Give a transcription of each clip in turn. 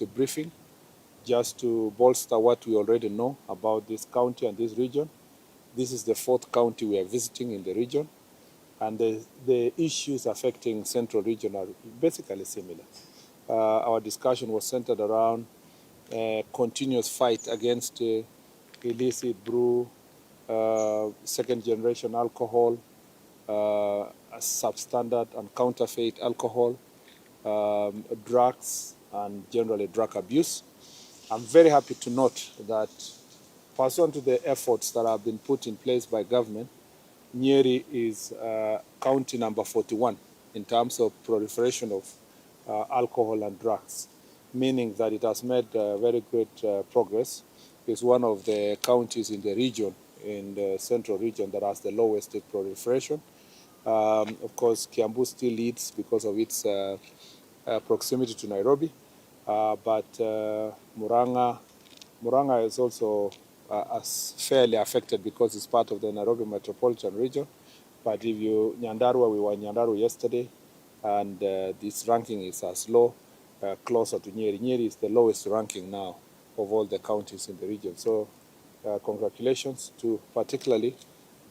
the briefing just to bolster what we already know about this county and this region. This is the fourth county we are visiting in the region, and the issues affecting central region are basically similar. Our discussion was centered around continuous fight against illicit brew, second generation alcohol, substandard and counterfeit alcohol, drugs, and generally drug abuse. I'm very happy to note that pursuant to the efforts that have been put in place by government, Nyeri is county number 41 in terms of proliferation of alcohol and drugs, meaning that it has made very great progress. It's one of the counties in the region, in the central region, that has the lowest proliferation. Of course, Kiambu still leads because of its proximity to Nairobi, but Murang'a is also fairly affected because it's part of the Nairobi metropolitan region. But if you, Nyandarua, we were in Nyandarua yesterday, and this ranking is as low, closer to Nyeri. Nyeri is the lowest ranking now of all the counties in the region. So congratulations to particularly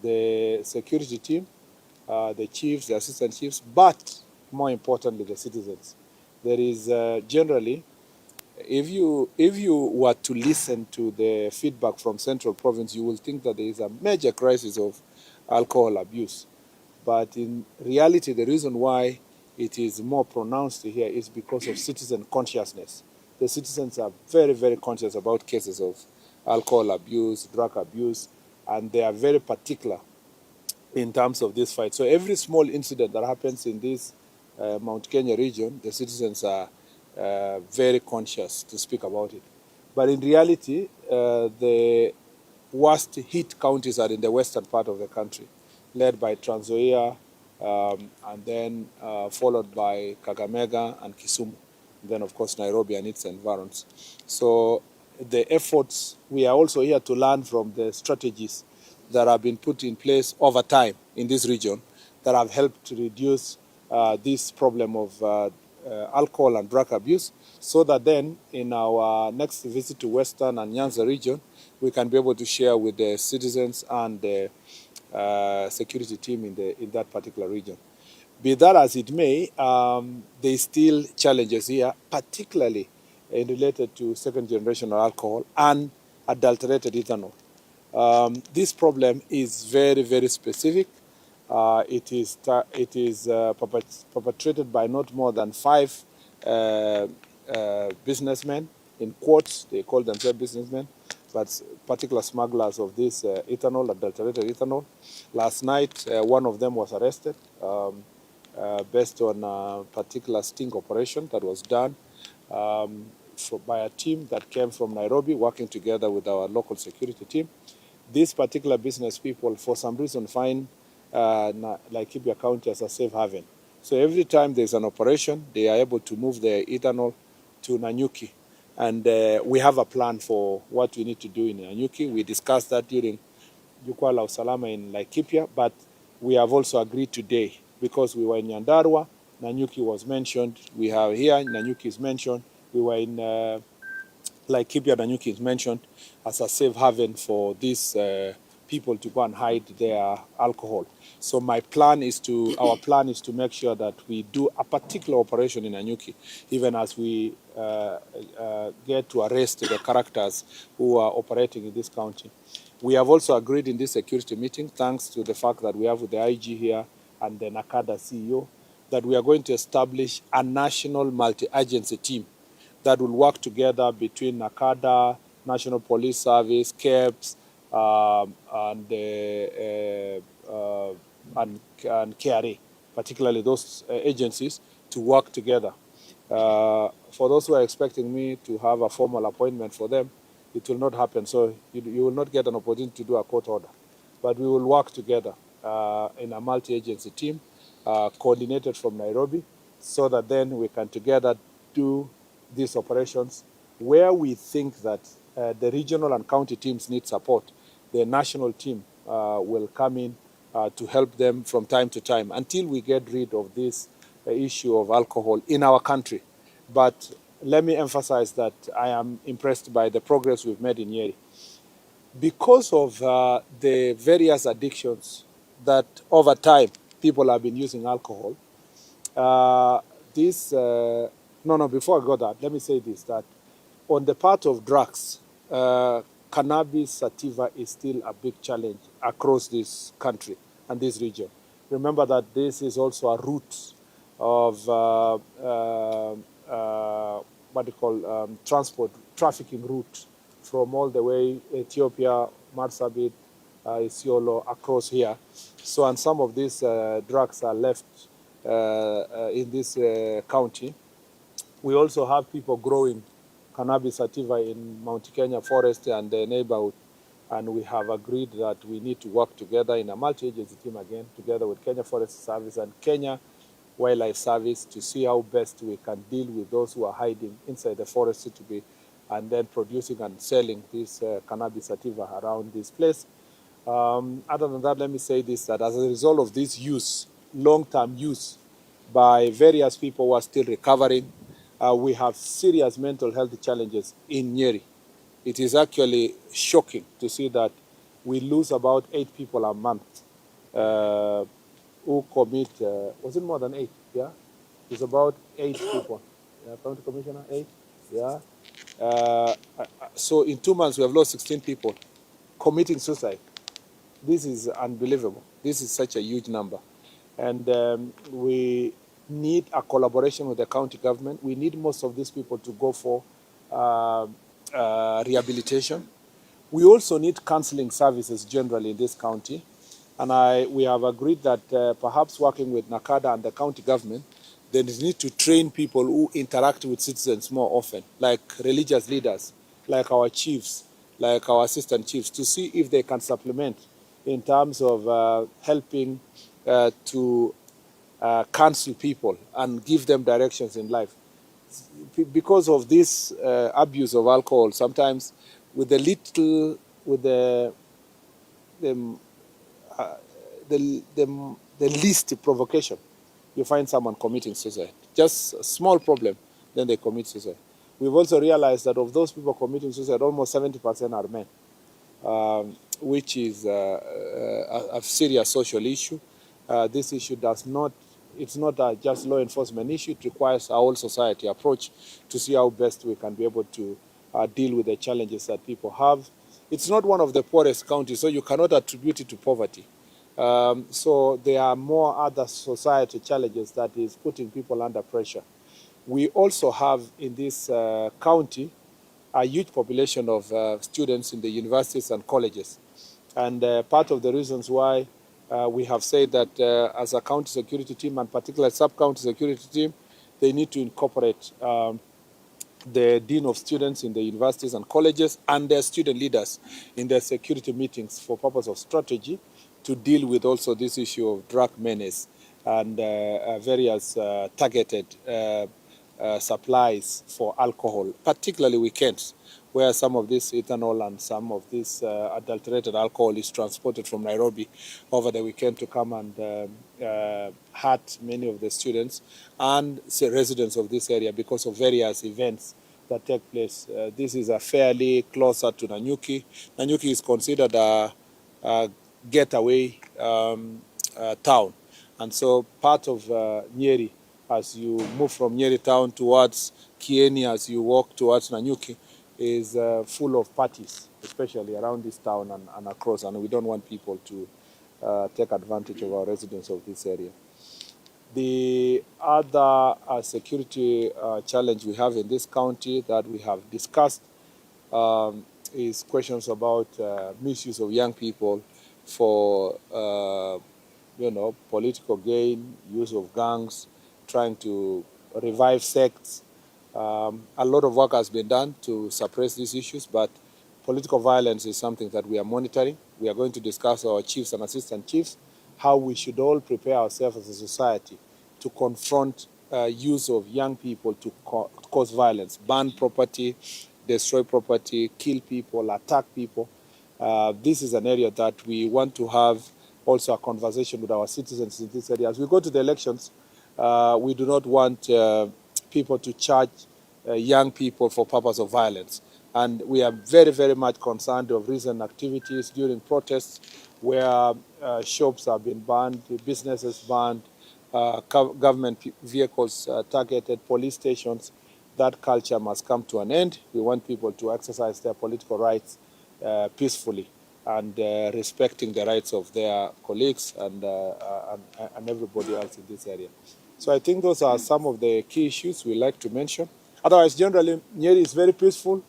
the security team, the chiefs, the assistant chiefs, but more importantly, the citizens. There is generally, if you were to listen to the feedback from Central Province, you will think that there is a major crisis of alcohol abuse. But in reality, the reason why it is more pronounced here is because of citizen consciousness. The citizens are very, very conscious about cases of alcohol abuse, drug abuse, and they are very particular in terms of this fight. So every small incident that happens in this Mount Kenya region, the citizens are very conscious to speak about it. But in reality, the worst hit counties are in the western part of the country, led by Trans Nzoia, and then followed by Kakamega and Kisumu. Then, of course, Nairobi and its environs. So the efforts, we are also here to learn from the strategies that have been put in place over time in this region that have helped to reduce this problem of alcohol and drug abuse, so that then in our next visit to Western and Nyanza region, we can be able to share with the citizens and the security team in that particular region. Be that as it may, there is still challenges here, particularly related to second generation alcohol and adulterated ethanol. This problem is very, very specific. It is perpetrated by not more than 5 businessmen, in quotes, they call themselves businessmen, but particular smugglers of this ethanol, adulterated ethanol. Last night, one of them was arrested based on a particular sting operation that was done by a team that came from Nairobi, working together with our local security team. These particular business people, for some reason, find Laikipia County as a safe haven. So every time there's an operation, they are able to move the ethanol to Nanyuki. And we have a plan for what we need to do in Nanyuki. We discussed that during Jukwaa la Usalama in Laikipia, but we have also agreed today, because we were in Nyandarua, Nanyuki was mentioned. We are here, Nanyuki is mentioned. We were in Laikipia, Nanyuki is mentioned as a safe haven for these people to go and hide their alcohol. So our plan is to make sure that we do a particular operation in Nanyuki, even as we get to arrest the characters who are operating in this county. We have also agreed in this security meeting, thanks to the fact that we have the IG here and the NACADA CEO, that we are going to establish a national multi-agency team that will work together between NACADA, National Police Service, KEBS, and KRA, particularly those agencies, to work together. For those who are expecting me to have a formal appointment for them, it will not happen. So you will not get an opportunity to do a court order. But we will work together in a multi-agency team, coordinated from Nairobi, so that then we can together do these operations where we think that the regional and county teams need support. The national team will come in to help them from time to time until we get rid of this issue of alcohol in our country. But let me emphasize that I am impressed by the progress we've made in Nyeri. Because of the various addictions that over time people have been using alcohol, uh, before I go that, let me say this, that on the part of drugs, cannabis sativa is still a big challenge across this country and this region. Remember that this is also a route of what do you call transport, trafficking route from all the way Ethiopia, Marsabit, Isiolo, across here. So, and some of these drugs are left in this county. We also have people growing cannabis sativa in Mount Kenya forest and the neighborhood. And we have agreed that we need to work together in a multi-agency team again, together with Kenya Forest Service and Kenya Wildlife Service, to see how best we can deal with those who are hiding inside the forest to be, and then producing and selling this cannabis sativa around this place. Other than that, let me say this, that as a result of this use, long-term use by various people who are still recovering, we have serious mental health challenges in Nyeri. It is actually shocking to see that we lose about 8 people a month who commit, was it more than 8? Yeah? It's about 8 people. Yeah, County Commissioner, 8? Yeah. So in 2 months, we have lost 16 people committing suicide. This is unbelievable. This is such a huge number. And we need a collaboration with the county government. We need most of these people to go for rehabilitation. We also need counseling services generally in this county. And we have agreed that perhaps working with NACADA and the county government, they need to train people who interact with citizens more often, like religious leaders, like our chiefs, like our assistant chiefs, to see if they can supplement in terms of helping to counsel people and give them directions in life. Because of this abuse of alcohol, sometimes with the little, with the, the least provocation, you find someone committing suicide. Just a small problem, then they commit suicide. We've also realized that of those people committing suicide, almost 70% are men, which is a serious social issue. This issue does not, it's not just law enforcement issue. It requires a whole society approach to see how best we can be able to deal with the challenges that people have. It's not one of the poorest counties, so you cannot attribute it to poverty. So there are more other society challenges that is putting people under pressure. We also have in this county a huge population of students in the universities and colleges. And part of the reasons why we have said that as a county security team, and particularly sub-county security team, they need to incorporate the dean of students in the universities and colleges and their student leaders in their security meetings for purpose of strategy to deal with also this issue of drug menace and various targeted supplies for alcohol, particularly weekends, where some of this ethanol and some of this adulterated alcohol is transported from Nairobi over the weekend to come and hurt many of the students and residents of this area because of various events that take place. This is a fairly closer to Nanyuki. Nanyuki is considered a getaway town. And so part of Nyeri, as you move from Nyeri town towards Kieni, as you walk towards Nanyuki, is full of parties, especially around this town and across. And we don't want people to take advantage of our residents of this area. The other security challenge we have in this county that we have discussed is questions about misuse of young people for political gain, use of gangs, trying to revive sects. A lot of work has been done to suppress these issues, but political violence is something that we are monitoring. We are going to discuss our chiefs and assistant chiefs, how we should all prepare ourselves as a society to confront use of young people to cause violence, burn property, destroy property, kill people, attack people. This is an area that we want to have also a conversation with our citizens in this area. As we go to the elections, we do not want people to charge young people for purpose of violence. And we are very, very much concerned of recent activities during protests where shops have been banned, businesses banned, government vehicles targeted, police stations. That culture must come to an end. We want people to exercise their political rights peacefully and respecting the rights of their colleagues and everybody else in this area. So I think those are some of the key issues we like to mention. Otherwise, generally, Nyeri is very peaceful,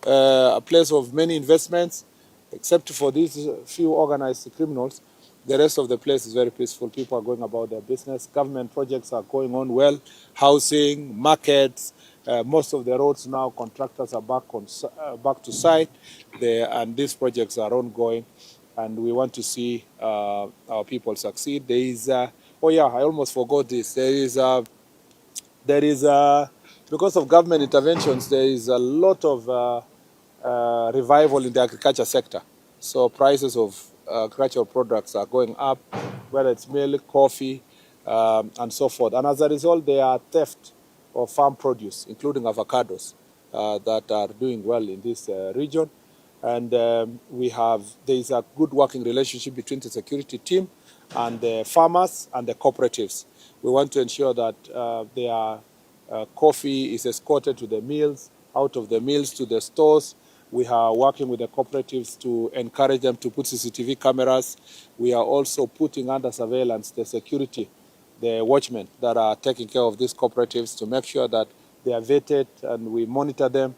a place of many investments, except for these few organized criminals. The rest of the place is very peaceful. People are going about their business. Government projects are going on well. Housing, markets, most of the roads now, contractors are back to site, and these projects are ongoing. And we want to see our people succeed. There is, oh yeah, I almost forgot this. There is because of government interventions, there is a lot of revival in the agriculture sector. So prices of agricultural products are going up, whether it's milk, coffee, and so forth. And as a result, there are theft of farm produce, including avocados, that are doing well in this region. And there is a good working relationship between the security team and the farmers and the cooperatives. We want to ensure that their coffee is escorted to the mills, out of the mills to the stores. We are working with the cooperatives to encourage them to put CCTV cameras. We are also putting under surveillance the security, the watchmen that are taking care of these cooperatives to make sure that they are vetted and we monitor them,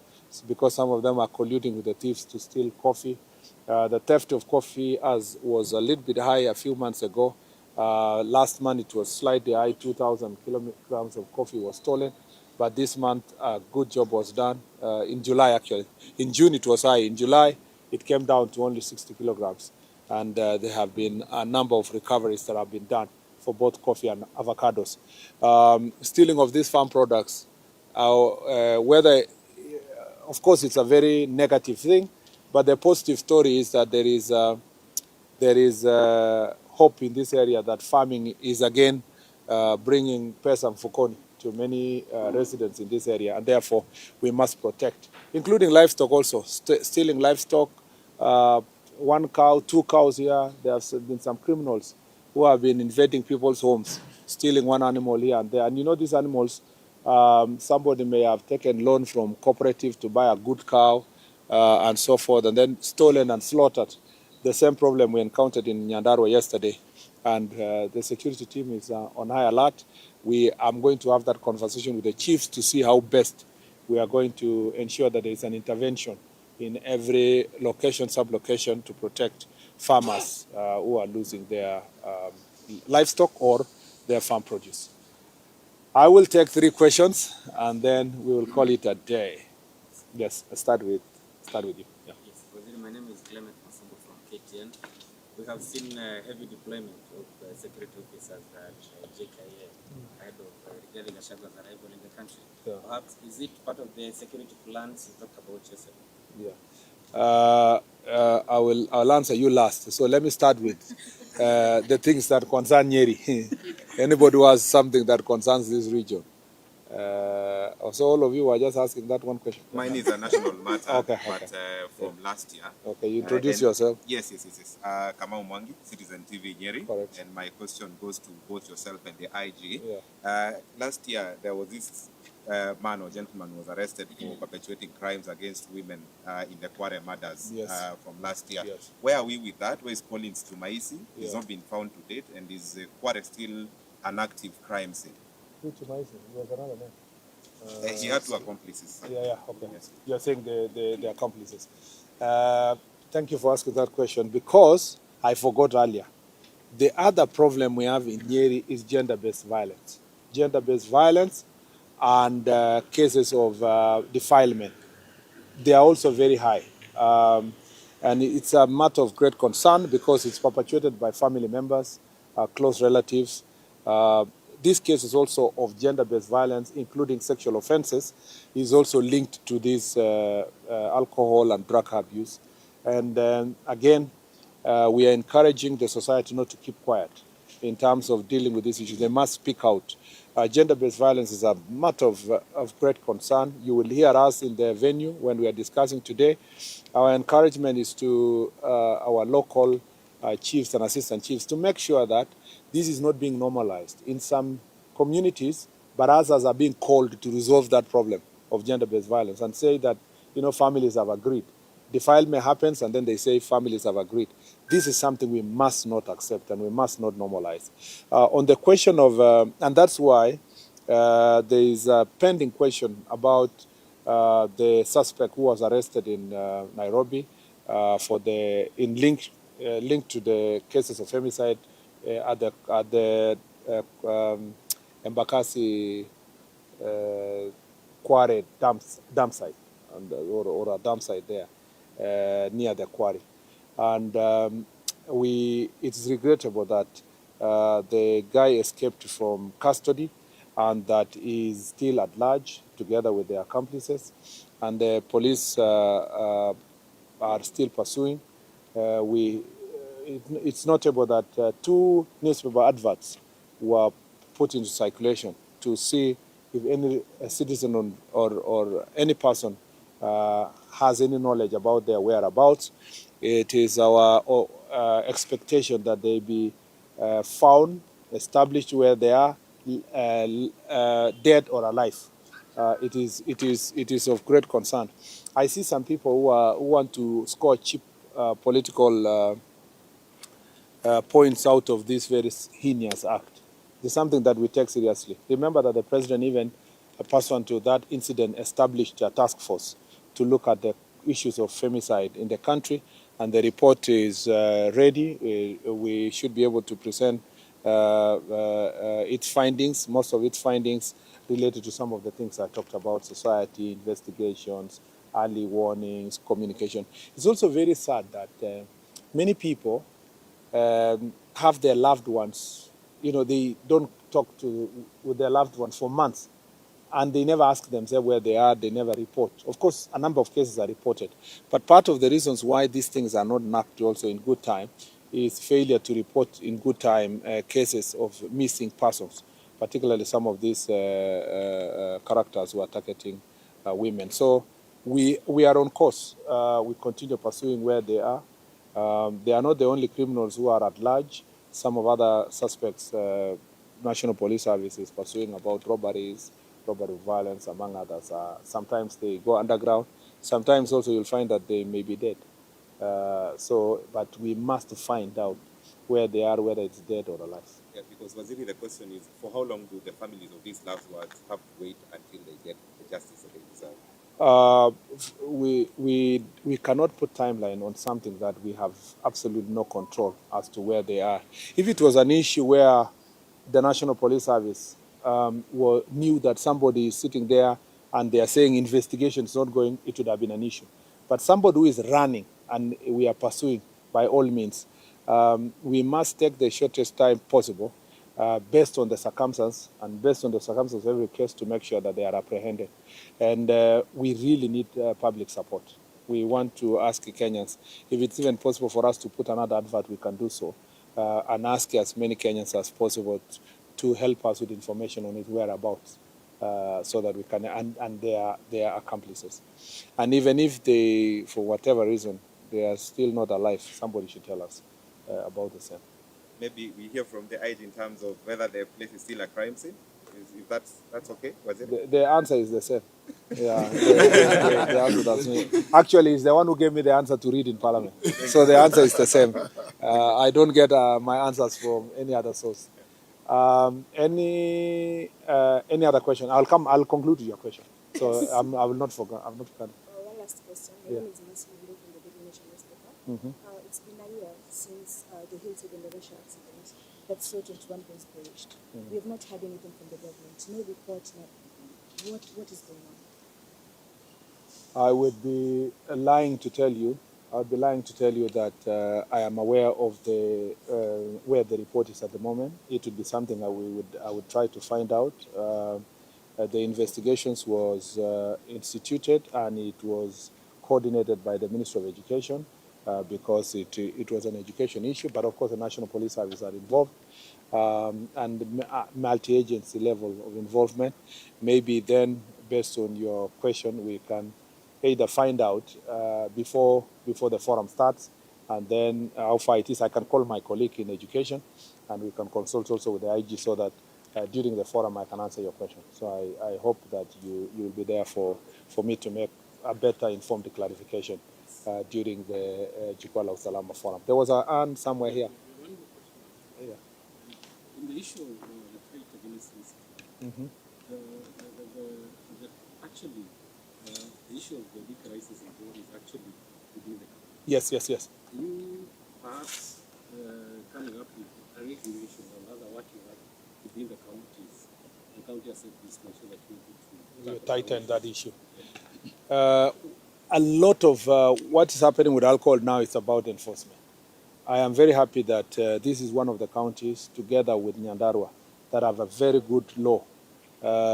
because some of them are colluding with the thieves to steal coffee. The theft of coffee was a little bit high a few months ago. Last month it was slightly high, 2,000 kilograms of coffee was stolen. But this month a good job was done, in July actually. In June it was high. In July it came down to only 60 kilograms. And there have been a number of recoveries that have been done for both coffee and avocados. Stealing of these farm products, whether of course, it's a very negative thing, but the positive story is that there is hope in this area that farming is again bringing pesa mfukoni to many residents in this area, and therefore we must protect, including livestock also. Stealing livestock, one cow, two cows here. There have been some criminals who have been invading people's homes, stealing one animal here and there. And you know these animals, somebody may have taken loan from cooperative to buy a good cow and so forth, and then stolen and slaughtered. The same problem we encountered in Nyandarua yesterday. And the security team is on high alert. I'm going to have that conversation with the chiefs to see how best we are going to ensure that there is an intervention in every location, sub-location, to protect farmers who are losing their livestock or their farm produce. I will take 3 questions, and then we will call it a day. Yes, I'll start with you. Yeah. Yes, my name is Clement Masumbo from KTN. We have seen heavy deployment of security officers at JKA ahead of regarding Gachagua's arrival in the country. Yeah. Perhaps, is it part of the security plans you talked about yourself? Yeah. I'll answer you last. So let me start with the things that concern Nyeri. Anybody who has something that concerns this region. So all of you are just asking that one question. Mine is a national matter, okay. From last year. Okay, you introduce yourself. Yes. Kamau Mwangi, Citizen TV Nyeri. Correct. And my question goes to both yourself and the IG. Yeah. Last year, there was this man or gentleman who was arrested for perpetuating crimes against women in the Kware murders from last year. Yes. Where are we with that? Where is Collins Tumaisi? Yeah. He's not been found to date, and is Kware still an active crime scene? Was another name. He had 2 accomplices. Yeah, okay. Yes. You're saying the accomplices. Thank you for asking that question, because I forgot earlier. The other problem we have in Nyeri is gender-based violence. Gender-based violence and cases of defilement. They are also very high. And it's a matter of great concern because it's perpetuated by family members, close relatives. These cases also of gender-based violence, including sexual offenses, is also linked to this alcohol and drug abuse. And again, we are encouraging the society not to keep quiet in terms of dealing with these issues. They must speak out. Gender-based violence is a matter of great concern. You will hear us in the venue when we are discussing today. Our encouragement is to our local chiefs and assistant chiefs to make sure that this is not being normalized in some communities, but others are being called to resolve that problem of gender-based violence and say that, families have agreed. Defilement happens, and then they say families have agreed. This is something we must not accept and we must not normalize. On the question of, and that's why there is a pending question about the suspect who was arrested in Nairobi linked to the cases of femicide at the Embakasi quarry dump site, or a dump site there near the quarry. And it's regrettable that the guy escaped from custody and that is still at large together with their accomplices. And the police are still pursuing. It's notable that 2 newspaper adverts were put into circulation to see if any citizen or any person has any knowledge about their whereabouts. It is our expectation that they be found, established where they are, dead or alive. It is of great concern. I see some people who want to score cheap political points out of this very heinous act. It's something that we take seriously. Remember that the president, even pursuant to that incident, established a task force to look at the issues of femicide in the country, and the report is ready. We should be able to present its findings, most of its findings related to some of the things I talked about: society, investigations, early warnings, communication. It's also very sad that many people have their loved ones, they don't talk with their loved ones for months, and they never ask themselves where they are, they never report. Of course, a number of cases are reported, but part of the reasons why these things are not napped also in good time is failure to report in good time cases of missing persons, particularly some of these characters who are targeting women. So we are on course. We continue pursuing where they are. They are not the only criminals who are at large. Some of other suspects, National Police Service is pursuing about robbery violence, among others. Sometimes they go underground. Sometimes also you'll find that they may be dead. But we must find out where they are, whether it's dead or alive. Yeah, because Waziri, the question is, for how long do the families of these loved ones have to wait until they get the justice that they deserve? We cannot put timeline on something that we have absolutely no control as to where they are. If it was an issue where the National Police Service knew that somebody is sitting there and they are saying investigation is not going, it would have been an issue. But somebody who is running and we are pursuing, by all means, we must take the shortest time possible based on the circumstances and based on the circumstances of every case to make sure that they are apprehended. And we really need public support. We want to ask Kenyans, if it's even possible for us to put another advert, we can do so, and ask as many Kenyans as possible to help us with information on his whereabouts, so that we can, and their accomplices. And even if they, for whatever reason, they are still not alive, somebody should tell us about the same. Maybe we hear from the IG in terms of whether the place is still a crime scene. If that's okay? Was it? The answer is the same. Yeah, the answer does me. Actually, it's the one who gave me the answer to read in Parliament. So the answer is the same. I don't get my answers from any other source. Any other question? I'll conclude with your question. So I will not forget. I'm not forgetting. One last question. My name is Nancy Milo from the Daily Nation newspaper. It's been a year since the Hilton and the Russia accident that saw 21 boys perished. We have not heard anything from the government. No report. What is going on? I would be lying to tell you. I would be lying to tell you that I am aware of the where the report is at the moment. It would be something I would try to find out. The investigations was instituted and it was coordinated by the Ministry of Education. because it was an education issue. But of course, the National Police Service are involved, and multi-agency level of involvement. Maybe then, based on your question, we can either find out before the forum starts, and then how far it is. I can call my colleague in education, and we can consult also with the IG so that during the forum I can answer your question. So I hope that you will be there for me to make a better informed clarification during the Jukwaa la Usalama forum. There was an Ann somewhere here. Yeah. In the issue of the threat against this, actually, the issue of the liquor license board is actually within the country. Yes. You perhaps coming up with a regulation or rather working out within the counties, the county assemblies, make sure that you tighten that issue. A lot of what is happening with alcohol now is about enforcement. I am very happy that this is one of the counties, together with Nyandarua, that have a very good law.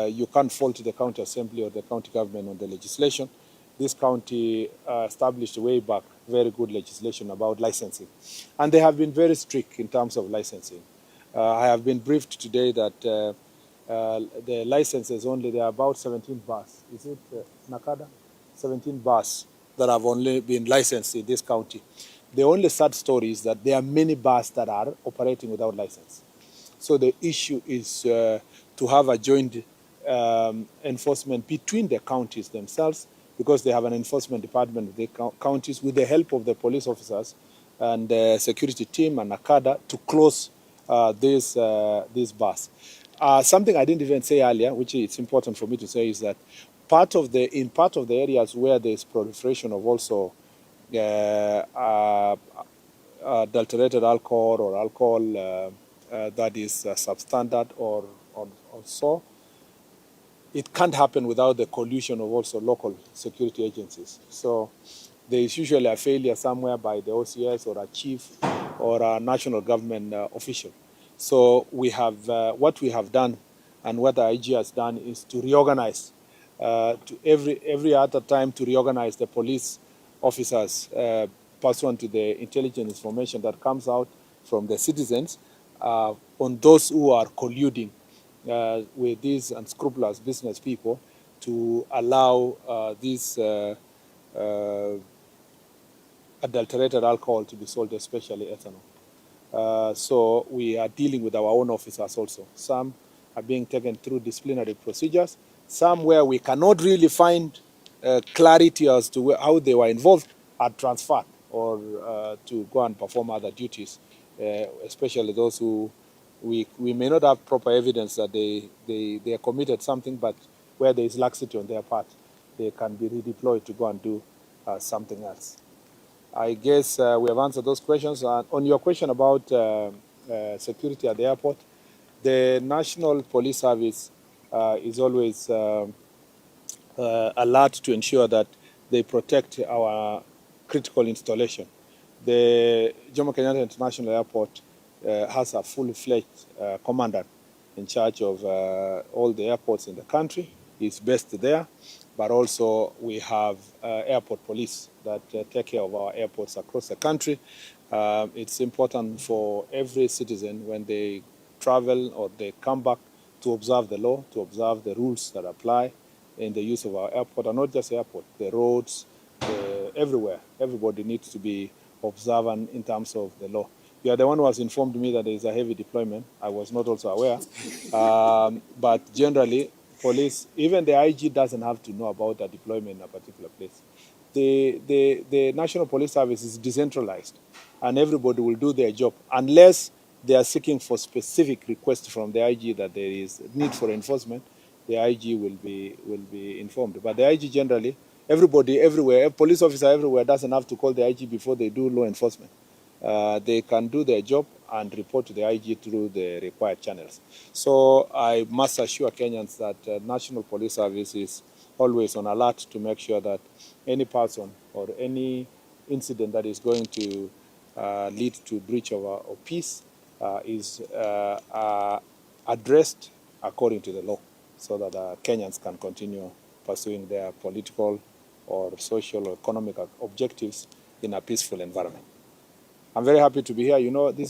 You can't fault the county assembly or the county government on the legislation. This county established way back very good legislation about licensing. And they have been very strict in terms of licensing. I have been briefed today that the licenses only, there are about 17 bars. Is it Nakada? 17 bars that have only been licensed in this county. The only sad story is that there are many bars that are operating without license. So the issue is to have a joint enforcement between the counties themselves, because they have an enforcement department of the counties with the help of the police officers and the security team and NACADA to close these bars. Something I didn't even say earlier, which is important for me to say, is that in part of the areas where there is proliferation of also adulterated alcohol or alcohol that is substandard or so, it can't happen without the collusion of also local security agencies. So there is usually a failure somewhere by the OCS or a chief or a national government official. So we have what we have done and what the IG has done is to reorganize to every other time to reorganize the police officers pursuant to the intelligence information that comes out from the citizens on those who are colluding with these unscrupulous business people to allow these adulterated alcohol to be sold, especially ethanol. So we are dealing with our own officers also. Some are being taken through disciplinary procedures. Some where we cannot really find clarity as to how they were involved are transferred or to go and perform other duties, especially those who we may not have proper evidence that they committed something, but where there is laxity on their part, they can be redeployed to go and do something else. I guess we have answered those questions. On your question about security at the airport, the National Police Service is always alert to ensure that they protect our critical installation. The Jomo Kenyatta International Airport has a fully-fledged commander in charge of all the airports in the country. He's based there, but also we have airport police that take care of our airports across the country. It's important for every citizen when they travel or they come back to observe the law, to observe the rules that apply in the use of our airport, and not just the airport, the roads, everywhere. Everybody needs to be observant in terms of the law. You are the one who has informed me that there is a heavy deployment. I was not also aware. But generally, police, even the IG doesn't have to know about a deployment in a particular place. The National Police Service is decentralized, and everybody will do their job unless they are seeking for specific requests from the IG that there is need for enforcement. The IG will be informed. But the IG generally, everybody everywhere, a police officer everywhere doesn't have to call the IG before they do law enforcement. They can do their job and report to the IG through the required channels. So I must assure Kenyans that National Police Service is always on alert to make sure that any person or any incident that is going to lead to breach of peace is addressed according to the law, so that Kenyans can continue pursuing their political or social or economic objectives in a peaceful environment. I'm very happy to be here. You know, this is